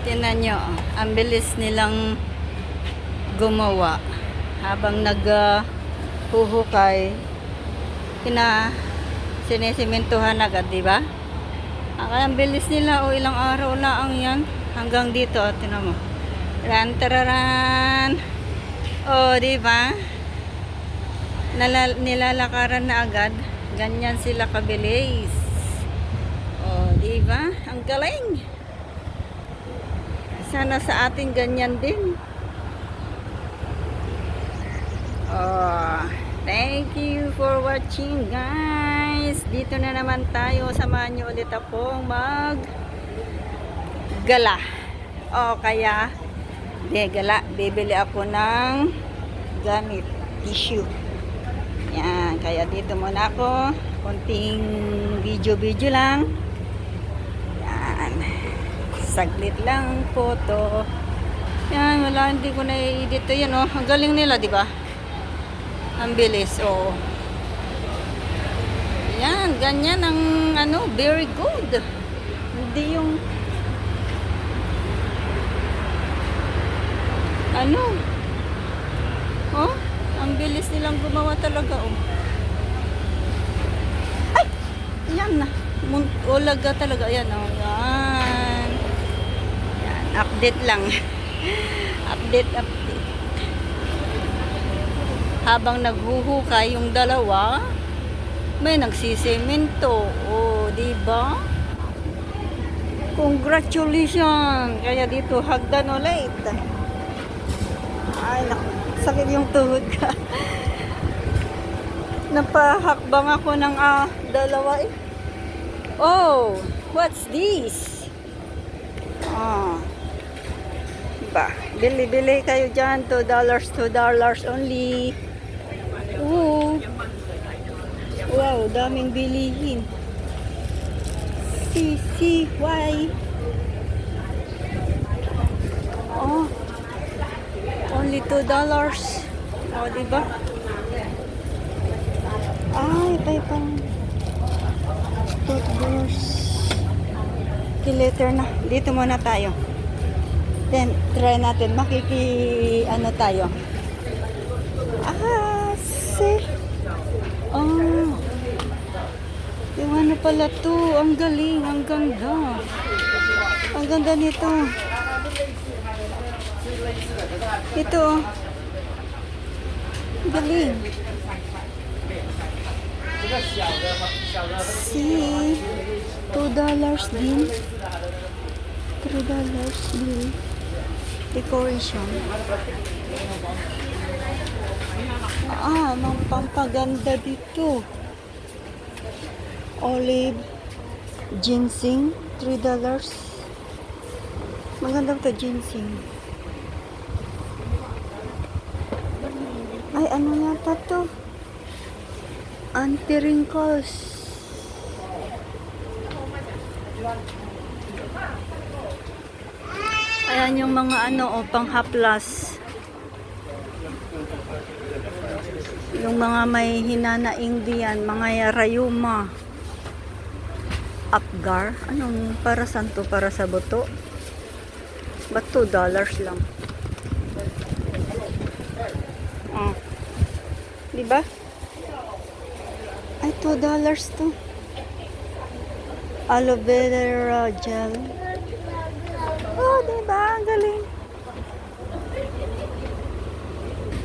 Tingnan nyo, ang bilis nilang gumawa. Habang naghuhukay, sinesimentohan agad, di ba? Ang bilis nila, o ilang araw lang yan. Hanggang dito, tingnan mo. Ran, tararan. O, di ba? Nilalakaran na agad. Ganyan sila kabilis. O, di ba? Ang galing. Sana sa atin ganyan din. Oh, thank you for watching, guys. Dito na naman tayo. Samahan nyo ulit akong gala. O kaya gala. Bibili ako ng gamit, tissue. Yan, kaya dito muna ako. Konting video lang. Yan. Saglit lang photo. Yan, wala, hindi ko na-edit yan, oh. Ang galing nila, di ba? Ang bilis, oh. Yan, ganyan ang very good. Hindi yung oh, ang bilis nilang gumawa talaga, oh. Ay! Yan na. Ulaga talaga, yan, oh. Yan. Yan, update lang. update. Habang naghuhukay yung dalawa, may nagsisemento. Oh, di ba? Congratulations! Kaya dito hagdan ulit. Ay, sakit yung tuhod ka. Napahakbang ako ng dalawa eh. Oh, what's this? Ba, bili kayo dyan. $2 only. Ooh. Wow, daming bilihin. Why? Oh, only $2. Oh, diba? Ay, pang toothbrush. Later na. Dito muna tayo. Then, try natin. Tayo. See? Oh. Yung pala to. Ang galing. Ang ganda. Ang ganda nito. Ito. Galing. See? $2 din. $3 din. Decoration. Mga pampaganda dito. Olive. Ginseng. $3. Maganda to, ginseng. Ay, ano yata to? Anti-wrinkles. Ayan yung mga pang-haplas. Yung mga may hinanaing diyan, mga rayuma. Apgar. Anong para santo? Para sa buto? Ba't $2 lang? Diba? Ay, $2 to. Aloe vera gel. Oh, diba? Ang galing.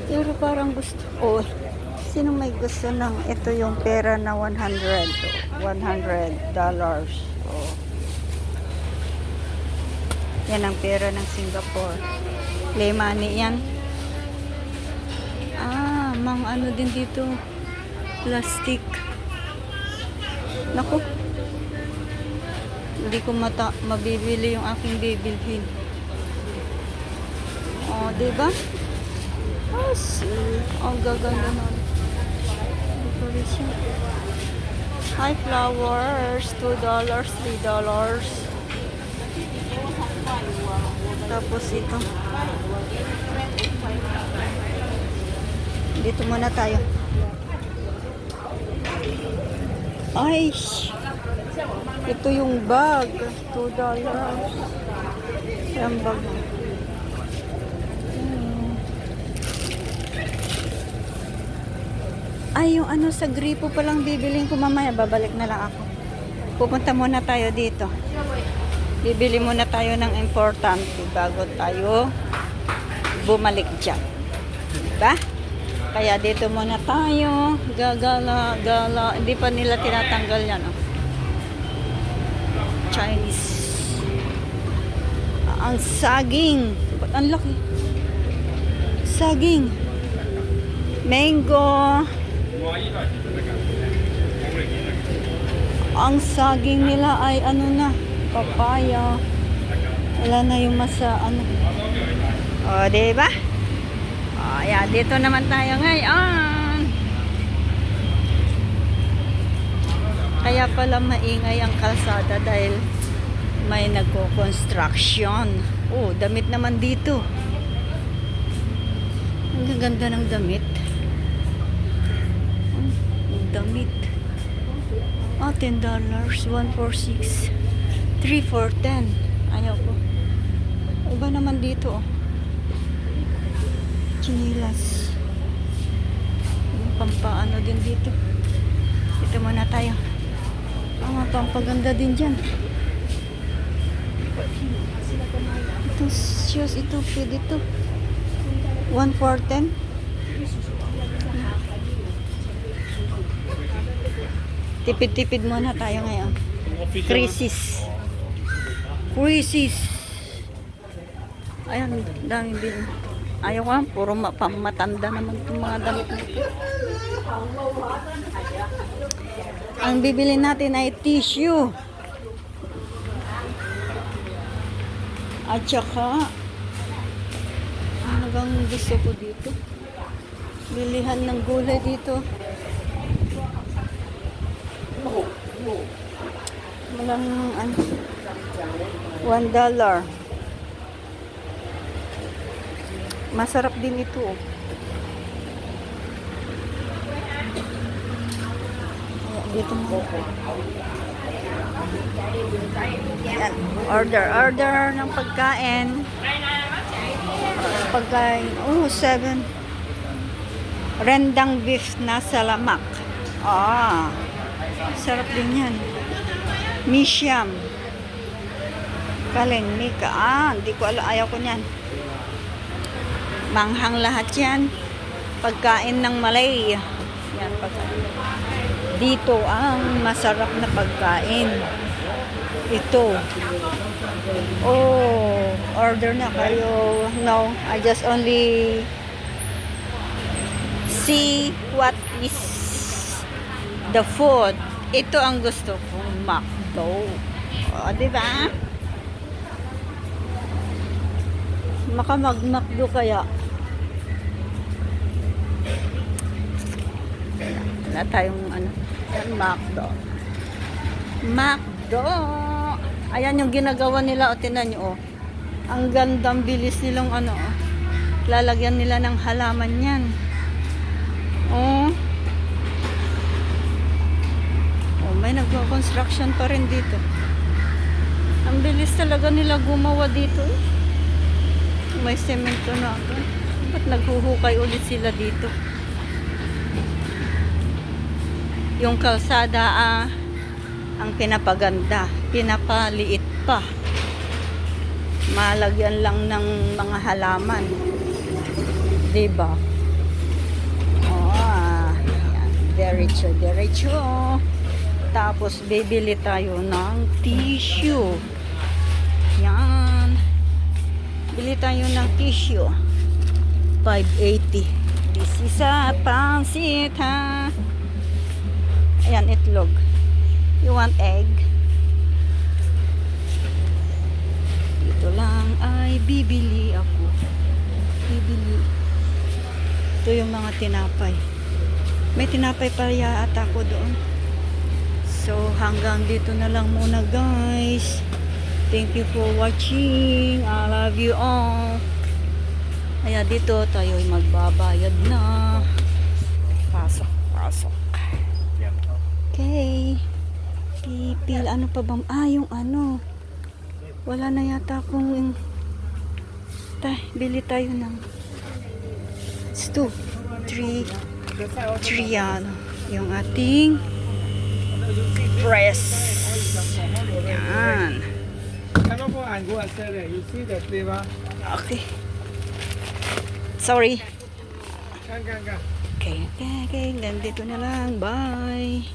Pero parang gusto. Oh, sino may gusto ng ito yung pera na $100? Oh. Yan ang pera ng Singapore. Play money yan. Mga din dito. Plastic. Naku. Hindi ko mabibili yung aking bibilhin. Oh, diba? Ang gaganda na. Decoration. Hi, flowers. $2, $3. Tapos ito. Dito muna tayo. Ay, ito yung bag. $2. Yung bag. Ay, yung ano sa gripo palang bibilin ko mamaya. Babalik na lang ako. Pupunta muna tayo dito. Bibili muna tayo ng importante bago tayo bumalik dyan. Diba? Kaya dito muna tayo. Gagala, gala. Hindi pa nila tinatanggal yan. Oh. Chinese. Ang saging. Ba't ang laki? Saging. Mango. Ang saging nila ay ano na, papaya. Wala na yung masa ano. O, diba? O, ayan, dito naman tayo ngayon. Kaya pala maingay ang kalsada dahil may nagko-construction. Oh, damit naman dito. Ang ganda ng damit. Damit. Oh, $10. 1 for 6. 3 for 10. Ayaw ko. Iba naman dito, oh. Chinilas. Yung pampaano din dito. Dito muna tayo. Ah, pampaganda din dyan. Ito, shoes. Ito, pwede ito. 1 for 10. Tipid-tipid muna tayo ngayon. Crisis. Crisis. Ayan, daming bilhin. Ayaw ko, puro pamatanda naman itong mga damit nito. Ang bibili natin ay tissue. At saka, ano bang gusto ko dito? Bilihan ng gulay dito. Walang ano, $1. Masarap din ito. Dito mo. Yan. Order ng pagkain. Pagkain. Oh, 7. Rendang beef na salamak. Ah. Sarap din yan. Misyam. Kaleng mika. Ah, hindi ko alam. Ayaw ko niyan. Manghang lahat yan. Pagkain ng Malay. Yan, pagkain. Dito ang masarap na pagkain. Ito. Oh, order na kayo. No, I just only see what is the food. Ito ang gusto kong McDo. O, diba? Maka mag-McDo kaya. Wala tayong ano. McDo. McDo. Ayan yung ginagawa nila. O, tinan nyo. O. Ang gandang bilis nilang ano. O. Lalagyan nila ng halaman yan. O. May nagko-construction pa rin dito. Ang bilis talaga nila gumawa dito. May semento na ako. Ba't naghuhukay ulit sila dito? Yung kalsada ang pinapaganda. Pinapaliit pa. Malagyan lang ng mga halaman. Diba? Oh, yan. Diretso, diretso. Tapos, bibili tayo ng tissue. Yan. Bili tayo ng tissue. 580. This is a pansit, ha? Ayan, itlog. You want egg? Dito lang ay bibili ako. Bibili. Ito yung mga tinapay. May tinapay pa yata ako doon. So, hanggang dito na lang muna, guys. Thank you for watching. I love you all. Kaya dito tayo magbabayad na. Pasok, pasok. Okay. Pipil. Ano pa bang? Ah, yung ano. Wala na yata akong Bili tayo ng 2, 3, 3 yan. Yung ating press. Yan. Cannot go and go outside there. You see the flavor? Okay. Sorry. Can. Okay. Nandito na lang. Bye.